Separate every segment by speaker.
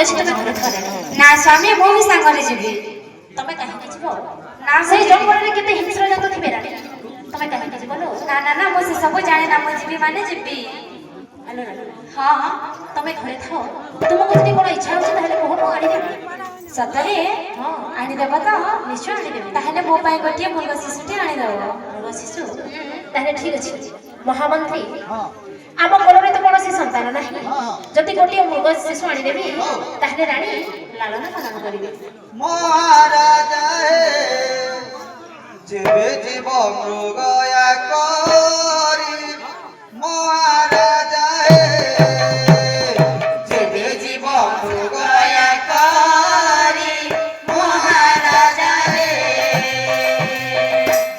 Speaker 1: ଅଛି ତମେ ଘର ଥରେ
Speaker 2: ନା ସ୍ୱାମୀ ମୁଁ ବି ସାଙ୍ଗରେ ଯିବି।
Speaker 1: ତମେ କାହିଁକି ଯିବ?
Speaker 2: ନା
Speaker 1: ସେଇ ଜଙ୍ଗଲରେ କେତେ ହିଂସ୍ର ଜନ୍ତୁ ଥିବେ ରାଣୀ, ତମେ କାହିଁକି ଯିବ ଲୋ?
Speaker 2: ନା ନା ନା ମୁଁ ସେ ସବୁ ଜାଣେ ନା, ମୁଁ ଯିବି ମାନେ ଯିବି।
Speaker 1: ଆଲୋ ରାଣୀ,
Speaker 2: ହଁ
Speaker 1: ତମେ ଘରେ ଥାଅ, ତୁମକୁ ଯଦି କ'ଣ ଇଚ୍ଛା ହଉଛି ତାହେଲେ କୁହ, ମୁଁ ଆଣିଦେବି।
Speaker 2: ସତରେ?
Speaker 1: ହଁ
Speaker 2: ଆଣିଦେବ ତ?
Speaker 1: ନିଶ୍ଚୟ ଆଣିଦେବି।
Speaker 2: ତାହେଲେ ମୋ ପାଇଁ ଗୋଟିଏ ମୃଗ ଶିଶୁଟି ଆଣିଦେବ।
Speaker 1: ମୃଗ ଶିଶୁ? ତାହେଲେ ଠିକ ଅଛି। ମହାମନ୍ତ୍ରୀ, ଆମ କୋଳରେ ତ କୌଣସି ସନ୍ତାନ ନାହିଁ, ଯଦି ଗୋଟିଏ ମୃଗ ଶିଶୁ ଆଣିଦେବି ତାହେଲେ ରାଣୀ ଲାଳନ ପାଳନ କରିବେ।
Speaker 3: ମହାରାଜା ଯେବେ ଯିବ ମୃଗୟା କରି ମହାରାଜା ଯେବେ ଯିବ ମୃଗୟା କରି ମହାରାଜା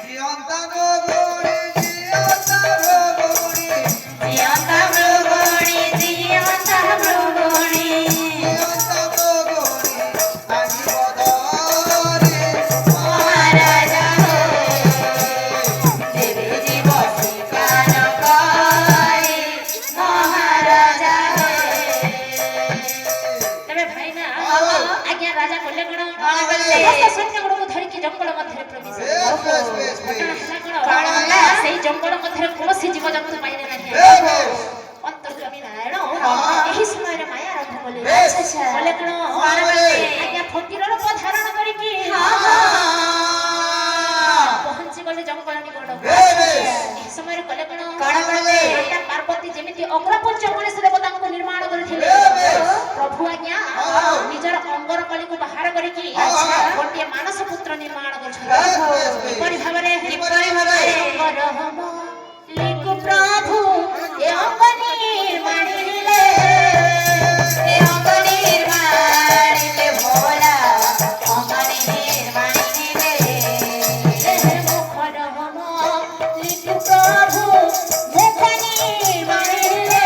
Speaker 3: ଜିଅନ୍ତା ମୃଗୁଣି ଜିଅନ୍ତା ମୃଗୁଣି
Speaker 2: ଜିଅନ୍ତା ମୃଗଣୀ ଜିଅନ୍ତା ମୃଗଣୀ
Speaker 3: ଜିଅନ୍ତା ମୃଗୁଣି ଆଣିବ ଧରି
Speaker 2: ମହାରାଜା ଯେବେ ଯିବ ଶିକାର କରି ମହାରାଜା।
Speaker 1: ତେବେ ଭାଇନା, ଆଜ୍ଞା ରାଜା କଲେ କ'ଣ?
Speaker 3: କଲେ?
Speaker 1: ସମସ୍ତ ସୈନ୍ୟଗୁଡ଼ିକୁ ଧରିକି ଜଙ୍ଗଲ ମଧ୍ୟରେ ପ୍ରବେଶ କଲେ। ଘଟଣା ହେଲା
Speaker 2: କ'ଣ
Speaker 1: କ'ଣ?
Speaker 2: ହେଲା?
Speaker 1: ସେଇ ଜଙ୍ଗଲ ମଧ୍ୟରେ କୌଣସି ଜୀବଜନ୍ତୁ ପାଇଲେ ନାହିଁ। ଅନ୍ତର୍ଯାମୀ ନାରାୟଣ ଏହି ସମୟରେ ମାୟା ଆରମ୍ଭ କଲେ।
Speaker 2: ଆଚ୍ଛା।
Speaker 1: କଲେ କ'ଣ?
Speaker 3: କଲେ?
Speaker 1: ଆଜ୍ଞା ଫକୀର ରୂପ ଧାରଣ କରିକି ପହଞ୍ଚି ଗଲେ ଜଙ୍ଗଲ ନିକଟକୁ। ଏହି ସମୟରେ କଲେ କ'ଣ?
Speaker 2: କ'ଣ କଲେ?
Speaker 1: ମାତା ପାର୍ବତୀ ଯେମିତି ଅଗ୍ରପଞ୍ଚ ଗଣେଶ ଦେବତାଙ୍କୁ ନିର୍ମାଣ କରିଥିଲେ, ପ୍ରଭୁ ଆଜ୍ଞା ନିଜର ଅଙ୍ଗର କଳିକୁ ବାହାର କରିକି ଗୋଟିଏ ମାନସ ପୁତ୍ର ନିର୍ମାଣ କରିଛନ୍ତି। କିପରି ଭାବରେ? ଅଙ୍ଗରହମ ଲିକୁ ପ୍ରଭୁ ଏ ଅଙ୍ଗ ନିର୍ମାଣିଲେ,
Speaker 2: ଏ ଅଙ୍ଗ ନିର୍ମାଣିଲେ ଭୋଲା ଅଙ୍ଗ ନିର୍ମାଣିଲେ
Speaker 1: ମୁଖରହମ ଲିକୁ ପ୍ରଭୁ ମୁଖ ନିର୍ମାଣିଲେ,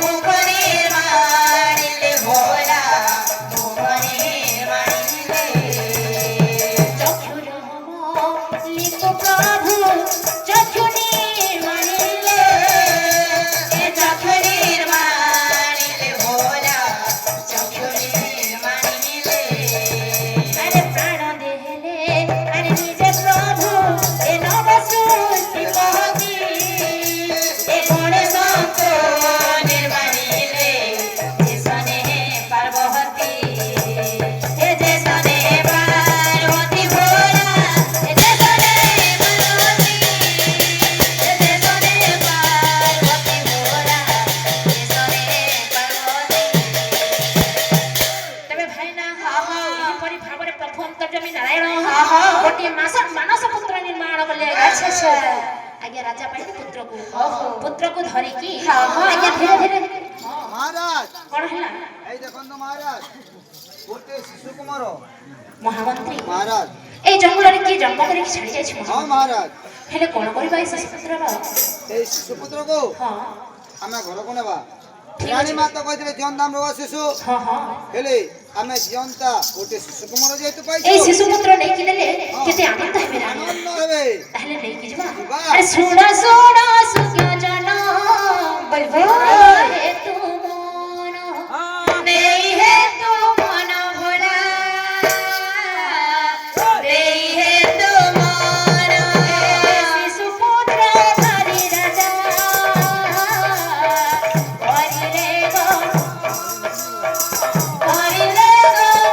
Speaker 2: ମୁଖ ନିର୍ମାଣିଲେ ଭୋଲା ମୁଖ ନିର୍ମାଣିଲେ
Speaker 1: ଚକ୍ଷୁରହମ ଲିକୁ ପ୍ରଭୁ ଚକ୍ଷୁ ନିର୍ମାଣିଲେ,
Speaker 2: ଏ ଚକ୍ଷୁ ନିର୍ମାଣିଲେ ଭୋଲା ଚକ୍ଷୁ ନିର୍ମାଣିଲେ
Speaker 1: ଆରେ ପ୍ରାଣ ଦେଲେ ଆରେ ନିଜେ ପ୍ରଭୁ ଏ ନବ ସୃଷ୍ଟି ପହଞ୍ଚି
Speaker 2: ଏ ଗଣେଶଙ୍କୁ ନିର୍ମାଣିଲେ ଦେଶନେ ପାର୍ବତୀ ଏ ଦେଶନେ ପାର୍ବତୀ ଭୋଲା ଏ ଦେଶନେ ପାର୍ବତୀ ଏ ଦେଶନେ ପାର୍ବତୀ ଭୋଲା ଦେଶନେ ପାର୍ବତୀ।
Speaker 1: ତେବେ ଭାଇନା, ଏହିପରି ଭାବରେ ପ୍ରଭୁ ଅନ୍ତର୍ଯାମୀ ନାରାୟଣ
Speaker 2: ହଁ।
Speaker 1: ଗୋଟିଏ ମାନସ ପୁତ୍ର ନିର୍ମାଣ କଲେ।
Speaker 2: ଆଚ୍ଛା।
Speaker 1: ଆଜ୍ଞା ରାଜା ପାଇଲେ ପୁତ୍ରକୁ,
Speaker 2: ଓହୋ।
Speaker 1: ପୁତ୍ରକୁ ଧରିକି
Speaker 2: ହଁ।
Speaker 1: ଆଜ୍ଞା ଧୀରେ ଧୀରେ
Speaker 3: ମହାରାଜ
Speaker 1: କ'ଣ ହେଲା?
Speaker 3: এই দেখନ୍ତୁ ମହାରାଜ ଗୋଟେ ଶିଶୁ କୁମାର
Speaker 1: ମହାମନ୍ତ୍ରୀ,
Speaker 3: ମହାରାଜ
Speaker 1: ଏଇ ଜଙ୍ଗଲରେ କିଏ ଜନ୍ମ କରିକି ଛାଡ଼ି ଯାଇଛି?
Speaker 3: ହଁ ମହାରାଜ
Speaker 1: ହେଲେ କ'ଣ କରିବା ଏଇ ଶିଶୁପୁତ୍ରର?
Speaker 3: এই ଶିଶୁପୁତ୍ରକୁ
Speaker 1: ହଁ
Speaker 3: ଆମେ ଘରକୁ ନେବା।
Speaker 1: ଠିକ
Speaker 3: ରାଣୀ
Speaker 1: ଅଛି।
Speaker 3: ମା ତ କହିଥିଲେ ଜିଅନ୍ତା ମୃଗ ଶିଶୁ,
Speaker 1: ହଁ ହଁ
Speaker 3: ହେଲେ ଆମେ ଜିଅନ୍ତା ଗୋଟେ ଶିଶୁ କୁମାର ଯେହେତୁ
Speaker 1: ଏଇ
Speaker 3: ପାଇଛୁ
Speaker 1: ଶିଶୁପୁତ୍ର ନେଇକି ଦେଲେ କେତେ ଆନନ୍ଦ ହେବେ ରାଣୀ।
Speaker 3: ଆନନ୍ଦ ହେବେ।
Speaker 1: ତାହେଲେ ନେଇକି ଯିବା।
Speaker 3: ଯିବା।
Speaker 1: ଆରେ ଶୁଣ ଶୁଣ ସୁଜ୍ଞ ଜନ ହେ ତୁ ମନ
Speaker 2: ନେଇ ହେ ତୁ ମନ ଭୋଲା ଦେଇ ହେ ତୁ ମନ
Speaker 1: ଶିଶୁପୁତ୍ର ଧରି ରାଜା
Speaker 2: କରିଲେ ଗো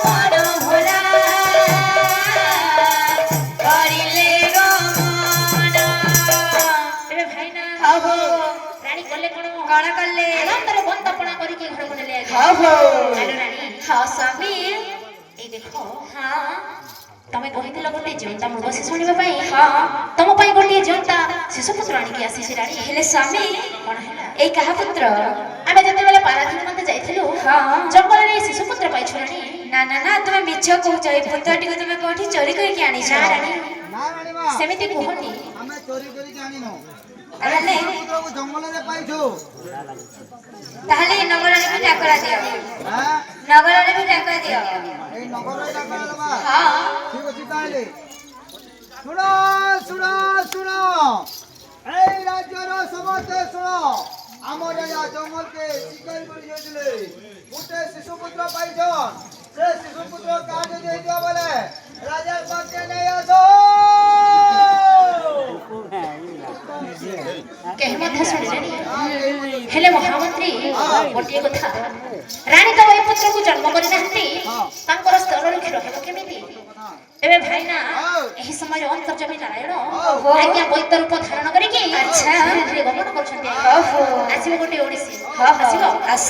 Speaker 2: ମନ ଭୋଲା କରିଲେ ଗো ମନ।
Speaker 1: ଏବେ ଭାଇନା
Speaker 2: ହଉ
Speaker 1: ରାଣୀ କଲେ କ'ଣ?
Speaker 2: କଣ କଲେ?
Speaker 1: ଆନନ୍ଦରେ ବନ୍ଦାପନା କରିକି ଘରକୁ ନେଲେ।
Speaker 2: ହଉ
Speaker 1: ଆଲୋ ରାଣୀ,
Speaker 2: ହଁ ସ୍ୱାମୀ।
Speaker 1: ଏଇ ଦେଖ,
Speaker 2: ହଁ
Speaker 1: ତମେ କହିଥିଲ ଗୋଟେ ଜିଅନ୍ତା ମୃଗ ଶିଶୁ ଆଣିବା ପାଇଁ।
Speaker 2: ହଁ
Speaker 1: ତମ ପାଇଁ ଗୋଟିଏ ଜିଅନ୍ତା ଶିଶୁପୁତ୍ର ଆଣିକି ଆସିଛି ରାଣୀ।
Speaker 2: ହେଲେ ସ୍ୱାମୀ
Speaker 1: କ'ଣ ହେଲା?
Speaker 2: ଏଇ କାହା ପୁତ୍ର?
Speaker 1: ଆମେ ଯେତେବେଳେ ପାରାଧୀନ ମତେ ଯାଇଥିଲୁ
Speaker 2: ହଁ।
Speaker 1: ଜଙ୍ଗଲରେ ଏଇ ଶିଶୁପୁତ୍ର ପାଇଛୁ ରାଣୀ।
Speaker 2: ନା ନା ନା ତୁମେ ମିଛ କହୁଛ। ଏଇ ପୁତ୍ରଟିକୁ ତୁମେ କୋଉଠି ଚୋରି କରିକି ଆଣିଛ?
Speaker 1: ନା ରାଣୀ,
Speaker 3: ନା ରାଣୀ ମା
Speaker 1: ସେମିତି କୁହନି।
Speaker 3: ଆମେ ଚୋରି କରିକି ଆଣିନୁ।
Speaker 2: ତାହେଲେ
Speaker 3: ପୁତ୍ରକୁ ଜଙ୍ଗଲରେ ପାଇଛୁ।
Speaker 2: ତାହେଲେ ଏଇ ନଗରରେ ବି ଡାକରା ଦିଅ।
Speaker 3: ଆଁ?
Speaker 2: ନଗରରେ ବି ଡାକରା ଦିଅ।
Speaker 3: ଏଇ ନଗରରେ ଡାକରା ଦେବା।
Speaker 2: ହଁ
Speaker 3: ଠିକ ଅଛି ତାହେଲେ ଶୁଣ ଶୁଣ ଶୁଣ, এই রাজ্যর সমস্ত শুনো, আমার রাজা জঙ্গলকে শিকার করে যাইছিলে গোটে শিশুপুত্র পাইছন সে শিশুপুত্র কাজে যাইতে বলে রাজার পাশে নেই আসো
Speaker 1: କେହି ମଧ୍ୟ ଶୁଣିଲେନି ହେଲେ ମହାମନ୍ତ୍ରୀ ଗୋଟିଏ କଥା ରାଣୀ ତ ଏ ପୁତ୍ରକୁ ଜନ୍ମ କରିନାହାନ୍ତି ତାଙ୍କର ସ୍ତରରେ କ୍ଷୀର ହେବ କେମିତି ଏବେ ଭାଇନା ଏହି ସମୟରେ ଅନ୍ତର୍ଯାମୀ ନାରାୟଣ ଆଜ୍ଞା ବୈଦ୍ୟ ରୂପ ଧାରଣ କରିକି ଧୀରେ ଧୀରେ ଗମନ କରୁଛନ୍ତି ଆସିବ ଗୋଟେ ଓଡ଼ିଶୀ ଆସିବ
Speaker 2: ଆସ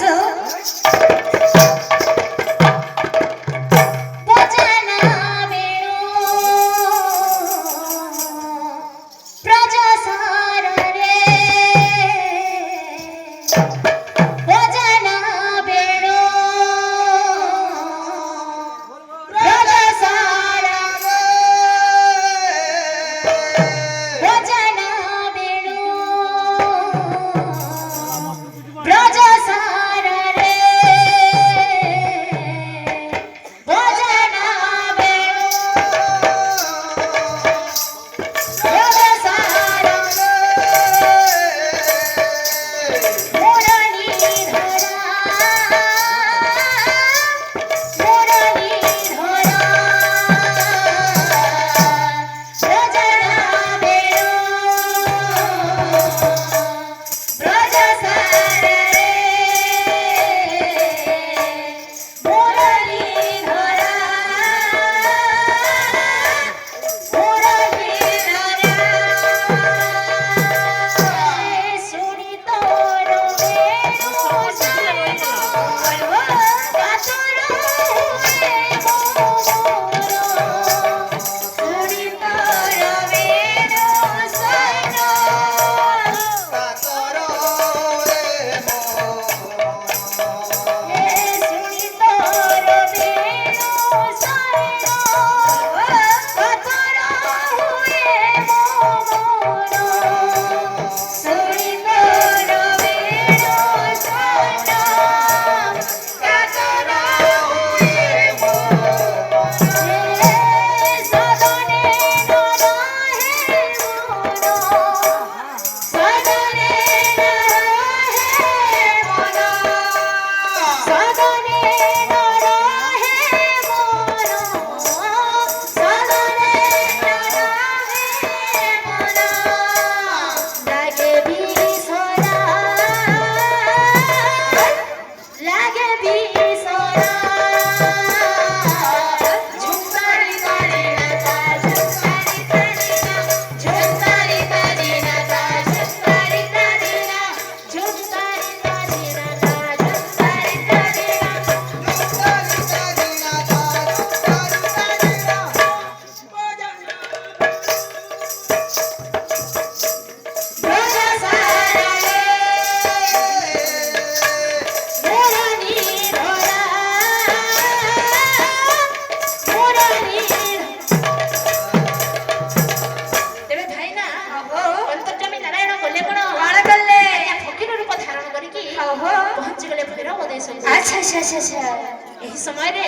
Speaker 1: ଏହି ସମୟରେ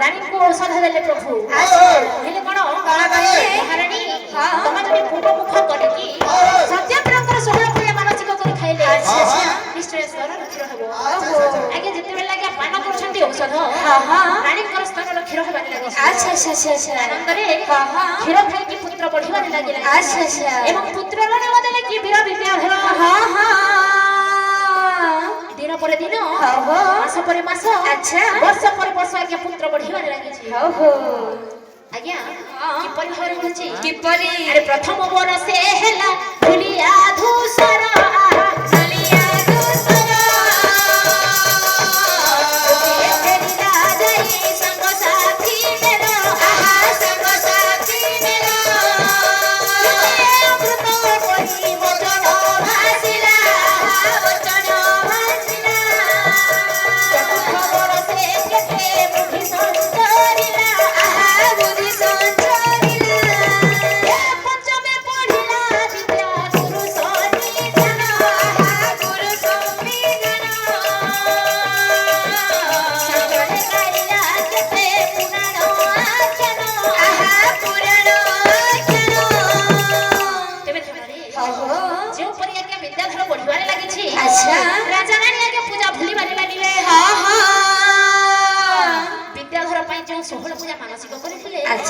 Speaker 1: ରାଣୀଙ୍କୁ ଔଷଧ ଦେଲେ ପ୍ରଭୁ ହେଲେ କଣ ମହାରାଣୀ ତମେ ଯଦି ପୂର୍ବ ମୁଖ କରିକି ସତ୍ୟବ୍ରତର 16 ଫଳ ମାନସିକ କରି ଖାଇଲେ ନିଶ୍ଚୟ ସ୍ତରର କ୍ଷୀର ହେବ ଆଜ୍ଞା ଯେତେବେଳେ ଲାଗି ପାନ କରୁଛନ୍ତି ଔଷଧ ରାଣୀଙ୍କର ସ୍ତରର କ୍ଷୀର ହେବାରେ ଲାଗିଛି ଆନନ୍ଦରେ କ୍ଷୀର ଖାଇକି ପୁତ୍ର ବଢିବାରେ ଲାଗିଲା ଏବଂ ପୁତ୍ରର ନାମ ଦେଲେ କି ବୀର ବିଦ୍ୟାଧର दिन पर दिन मास पर मास वर्ष पर वर्ष आज्ञा पुत्र बढ़िबारे लागिछि आज्ञा किपरि भाବରେ होछि
Speaker 2: किपरि
Speaker 1: अरे प्रथम बरसे हेला धुलिया धूसर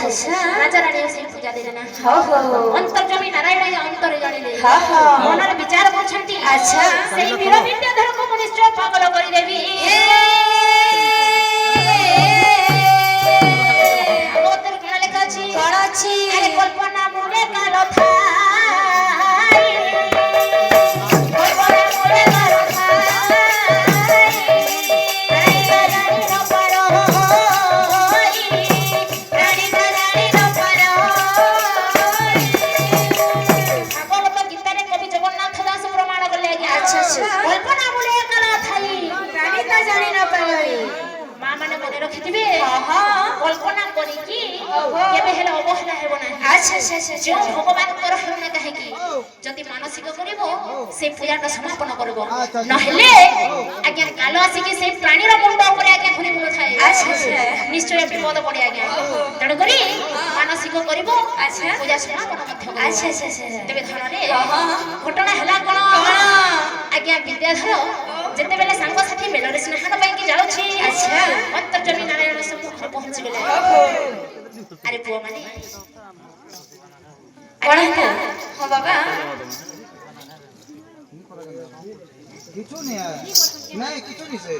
Speaker 2: আচ্ছা
Speaker 1: রাজা রানী সেই পূজা দেলে না
Speaker 2: হো হো
Speaker 1: অন্তর্জমি নারায়ণ অন্তরে জানিলে
Speaker 2: হো হো
Speaker 1: মନରେ বিচার করছেন
Speaker 2: আচ্ছা
Speaker 1: সেই বীর বিদ্যাধরକୁ ମୁଁ ନିଶ୍ଚୟ ପାଗଳ କରିଦେବି ଭାଗବତରେ କଣ ଲେଖା ଅଛି
Speaker 2: କଣ ଅଛି
Speaker 1: ଆରେ କଳ୍ପନା ମୂଳେ କାଳ ଥାଇ କଳ୍ପନା ମୂଳେ କାଳ ଥାଇ ପ୍ରାଣିତ ଜାଣି ନ ପାର ପ୍ରାଣିତ ଜାଣି ନ ପାର ଭାଗବତ ଗୀତାରେ କବି ଜଗନ୍ନାଥ ଦାସ ପ୍ରମାଣ କଲେ ଆଜ୍ଞା
Speaker 2: ଆଚ୍ଛା ଆଚ୍ଛା
Speaker 1: କଳ୍ପନା ମୂଳେ କାଳ ଥାଇ
Speaker 2: ପ୍ରାଣିତ ଜାଣି ନ ପାରି
Speaker 1: ମା ମାନେ ମନେ ରଖିଥିବେ
Speaker 2: ହଁ
Speaker 1: କଳ୍ପନା କରିକି କେବେ ହେଲେ ଅବହେଳା ହେବ ନାହିଁ
Speaker 2: ଆଚ୍ଛା ଆଚ୍ଛା ଆଚ୍ଛା
Speaker 1: ଯେଉଁ ଭଗବାନଙ୍କର ହେଉନା କାହିଁକି ଯଦି ମାନସିକ କରିବ ସେ ପୂଜାଟା ସମାପନ କରିବ ନହେଲେ ଆଜ୍ଞା କାଲ ଆସିକି ସେଇ ପ୍ରାଣୀର ମୁଣ୍ଡ ଉପରେ ଆଜ୍ଞା ଘୁରି ବୁଲୁଥାଏ
Speaker 2: ଆଚ୍ଛା ଆଚ୍ଛା
Speaker 1: ନିଶ୍ଚୟ ବିପଦ ପଡେ ଆଜ୍ଞା ତେଣୁକରି ମାନସିକ କରିବ
Speaker 2: ଆଚ୍ଛା
Speaker 1: ପୂଜା ସମାପନ ମଧ୍ୟ କରିବ
Speaker 2: ଆଚ୍ଛା ଆଚ୍ଛା ଆଚ୍ଛା
Speaker 1: ତେବେ ଧନରେ ଘଟଣା ହେଲା କଣ ଆଜ୍ଞା ବିଦ୍ୟାଧର ଯେତେବେଳେ ସାଙ୍ଗସାଥି ମେଲରେ ସ୍ନାନ ପାଇଁକି ଯାଉଛି
Speaker 2: ଆଚ୍ଛା
Speaker 1: ଅନ୍ତର୍ଜମୀ ନାରାୟଣ ସମ୍ମୁଖରେ ପହଞ୍ଚିଗଲେ ଆରେ ପୁଅ ମାନେ
Speaker 2: କଣ ହେଲା ହଁ ବାବା
Speaker 3: কিছু নেই নাই কিছু নিছে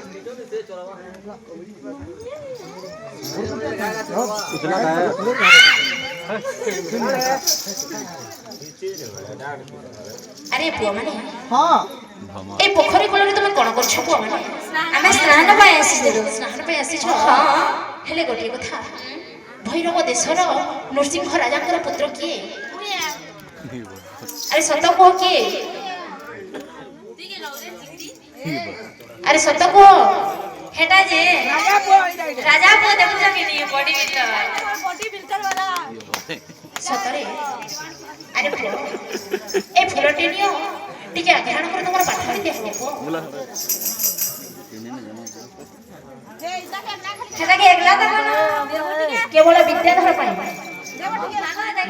Speaker 1: ଆରେ ପୁଅ ମାନେ
Speaker 3: হ্যাঁ
Speaker 1: এই ପୋଖରୀ କୂଳରେ ତମେ କଣ କରୁଛ ପୁଅ ମାନେ
Speaker 2: ଆମେ ସ୍ନାନ ପାଇଁ ଆସିଥିଲୁ
Speaker 1: ସ୍ନାନ ପାଇଁ ଆସିଛ ହେଲେ ଗୋଟିଏ କଥା ଭୈରବ ଦେଶର ନୃସିଂହ ରାଜାଙ୍କର ପୁତ୍ର କିଏ ଆରେ ସତ କୁହ କିଏ ଆରେ ସତ କୁହ
Speaker 2: ହେଟା ଯେ ରାଜା ପୁଅ ଦେଖୁଛ କି ନି ବଡି ବିଲ୍ଡର
Speaker 1: ସତରେ ଆରେ ପୁଅ এই ফুলটি নিও ଟିକେ ଆଘ୍ରାଣ করে তোমার ପାଠ ଆଣିতে ହେବ ପୁଅ
Speaker 2: ହେଟା କି একলা দেব না
Speaker 1: କେବଳ ବିଦ୍ୟାଧର ପାଇଁ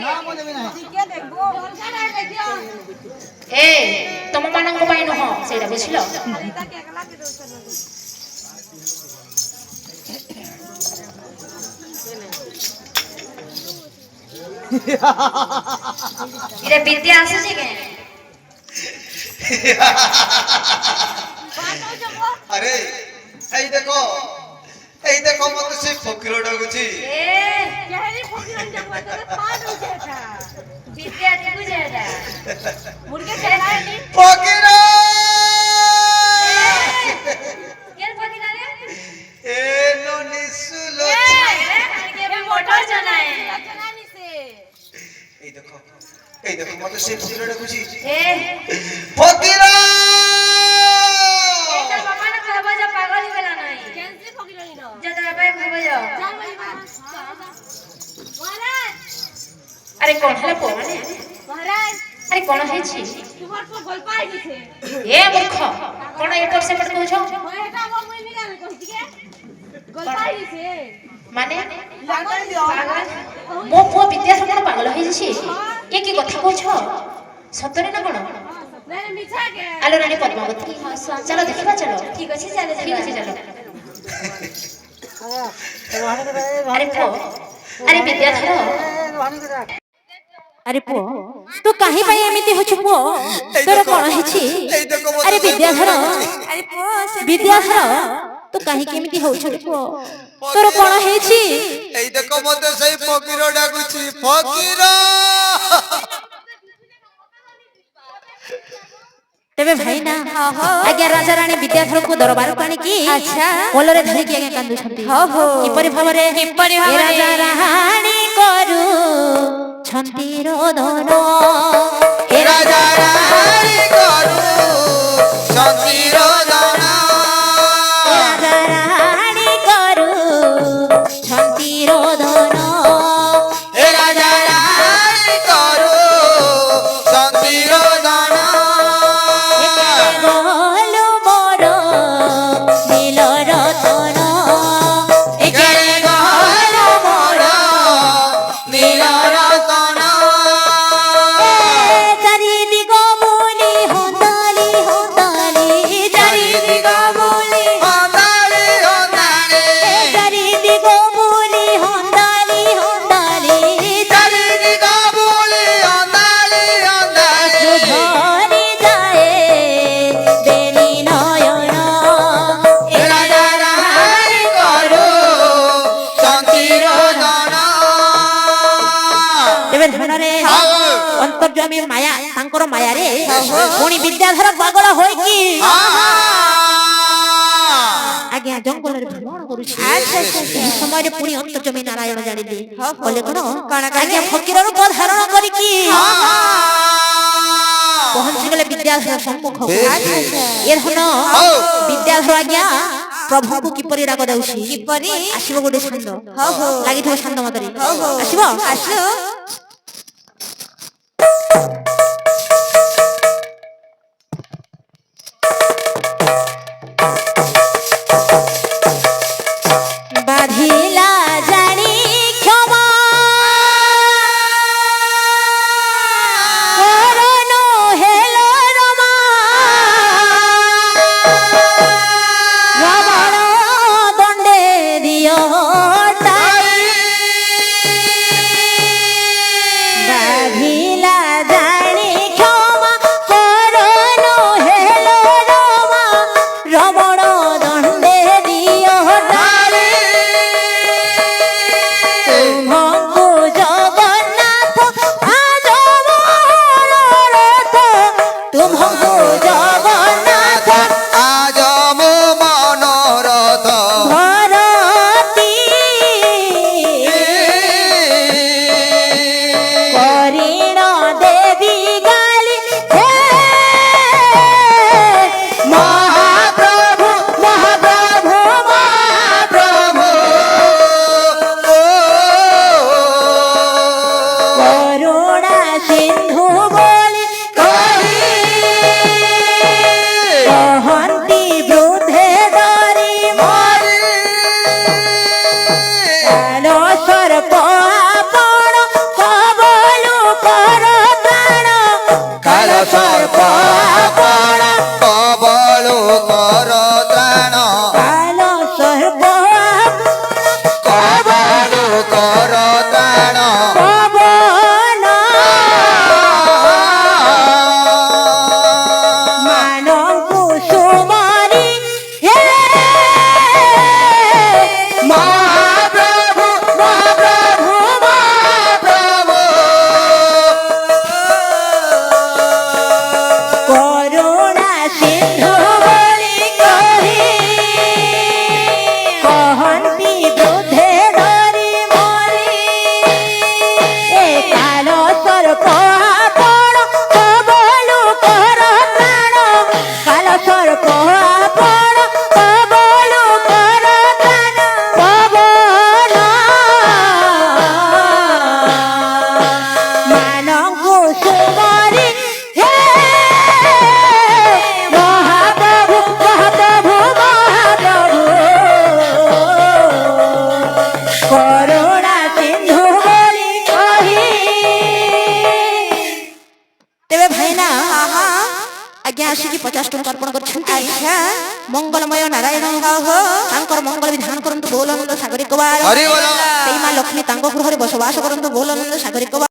Speaker 3: না মনে নাই
Speaker 1: ଏ ତମ ମାନଙ୍କ ପାଇଁ ନୁହଁ ସେଇଟା ବୁଝିଲ
Speaker 2: ଇରେ ବିଦ୍ୟା ଆସୁଛି କେ
Speaker 4: আরে এই দেখো মতো সেই ফকির ডাকুছি
Speaker 2: এ বিদ্যা দেখুছে এটা মুরগে খেলানি
Speaker 4: ফকির
Speaker 2: কেন ফকিরা রে
Speaker 4: এ ননিসুলো
Speaker 2: কে মোটর চলায়
Speaker 4: এই দেখো মতো সেই ফকির ডাকুছি
Speaker 2: এ
Speaker 4: ফকির
Speaker 2: এটা বাবা না খাবা যা পাগল হয়ে গেল নাই কেনসি ফকিরানি না যা বাবা খাবা যা
Speaker 1: আরে কোন ହେଲା ପୁଅ ମାନେ
Speaker 2: মহারাজ
Speaker 1: আরে কোন ହେଇଛି
Speaker 2: তোমার তো গল্প আই গেছে
Speaker 1: ଏ ମୂର୍ଖ কোন ଏପଟ ସେପଟ କହୁଛ
Speaker 2: এটা আমার মুই নি গান কইছি কে গল্প আই গেছে
Speaker 1: ମାନେ
Speaker 2: পাগল
Speaker 1: ମୋ ପୁଅ ବିଦ୍ୟାଧର କଣ ପାଗଳ ହେଇଯାଇଛି ଏ କି କଥା କହୁଛ ସତରେ ନା କଣ
Speaker 2: না মিছা কে
Speaker 1: ଆଲୋ ରାଣୀ ପଦ୍ମାବତୀ ଚାଲ ଦେଖିବା ଚାଲ
Speaker 2: ঠিক আছে চলে
Speaker 1: ঠিক ଅଛି
Speaker 2: চলে
Speaker 1: ଚାଲ ଆରେ ପୁଅ ଆରେ ବିଦ୍ୟାଧର
Speaker 5: আরে পুଅ তু কাহি পাই এমিতি হচ্ছু পুଅ তোর কোন হেছি
Speaker 4: এই দেখো মতো
Speaker 5: আরে বিদ্যাধর
Speaker 2: আরে পুଅ
Speaker 5: বিদ্যাধর তু কাহি কেমিতি হচ্ছু পুଅ তোর কোন হেছি
Speaker 4: এই দেখো মতো সেই ফকির ডাকুছি ফকির
Speaker 5: তেবে ভাই না আজ্ঞা রাজা রানী বিদ্যাধর কো দরবার পানি কি আচ্ছা কোলরে ধরি কি আজ্ঞা কান্দুছন্তি কিপরি ভাবরে এ রাজা রানী করু ছন্তি রোদন
Speaker 4: হে রাজা রানী করু শান্তির দান
Speaker 5: রাজা রানী করু ছন্তি রোদন
Speaker 4: হে রাজা রানী করু শান্তির দান
Speaker 5: গলু মোর নীল রতন
Speaker 4: এখানে গহল মোর নীল রতন
Speaker 5: চারিদিগ বুলি হতালি হতালি
Speaker 4: চারিদিগ
Speaker 5: ଅନ୍ତର୍ଜମୀ ମାୟା ତାଙ୍କର ମାୟାରେ ପୁଣି ବିଦ୍ୟାଧର ପାଗଳ ହୋଇକି ଆଜ୍ଞା ଜଙ୍ଗଲରେ ଭ୍ରମଣ କରୁଛି। ଏହି ସମୟରେ ପୁଣି ଅନ୍ତର୍ଜମୀ ନାରାୟଣ ଜାଣିଲେ କହିଲେ କଣ ଆଜ୍ଞା ଫକୀର ରୂପ ଧାରଣ କରିକି ପହଞ୍ଚିଗଲେ ବିଦ୍ୟାଧର ସମ୍ମୁଖକୁ। ଏ ଧନ ବିଦ୍ୟାଧର ଆଜ୍ଞା ପ୍ରଭୁଙ୍କୁ କିପରି ରାଗ ଦେଉଛି, କିପରି ଆସିବ ଗୋଟେ ଛାନ୍ଦ ଲାଗିଥିବ ଛାନ୍ଦ ମତରେ ଆସିବ ଆସିବ ବାଧିଲା ଜାଣି କ୍ଷମା କରନ ହେଲ ରମା ରମଣ ଦଣ୍ଡେ ଦିଅ ବାଧିଲା ଜାଣି କ୍ଷମା କରନ ହେଲ ରମା ରମଣ ଦଣ୍ଡେ ଦିଅ ତୁମକୁ ଜଗନ୍ନାଥ ଆଜ ମନୋରଥ ତୁମକୁ ଜଗନ୍ନାଥ
Speaker 4: আজ মো মনোরথ
Speaker 5: ভরতি করিণ দেবী গালি হে মহাপ্রভু মহাপ্রভু মহাপ্রভু করুণা সিন্ধু বলি কহি কহন্তি বৃদ্ধে ধরি মরি কালো সর্প আপন কবলু কর ত্রাণ
Speaker 4: কাল সর্প আপন কবলু কর ত্রাণ
Speaker 5: কালো সর্প
Speaker 4: কবলু কর ত্রাণ
Speaker 5: পবন মানবু সুমারি হে মহাপ্রভু মহাপ্রভু মহাপ্রভু করুণা সিন্ধু বলি কহি কহন্তি বৃদ্ধে ধরি মরি এ কাল সর্প আপন কবলু কর ত্রাণ কাল সর্প আপন কবলু কর ত্রাণ পবন মানবু সুমরি হে মহাপ্রভু মহাপ্রভু মহাপ্রভু করুণা সিন্ধু বলি কহি তেবে ভাইনা আজ্ঞା ଆସିକି 50 ଟଙ୍କା ଅର୍ପଣ କରିଛନ୍ତି। ମଙ୍ଗଳମୟ ନାରାୟଣ ତାଙ୍କର ମଙ୍ଗଳ ବିଧାନ କରନ୍ତୁ ବୋଲ ସାଗରିକ ବାର
Speaker 4: ହରି ବୋଲ
Speaker 5: ସେଇ ମା ଲକ୍ଷ୍ମୀ ତାଙ୍କ ଗୃହରେ ବସବାସ କରନ୍ତୁ ବୋଲ ସାଗରିକ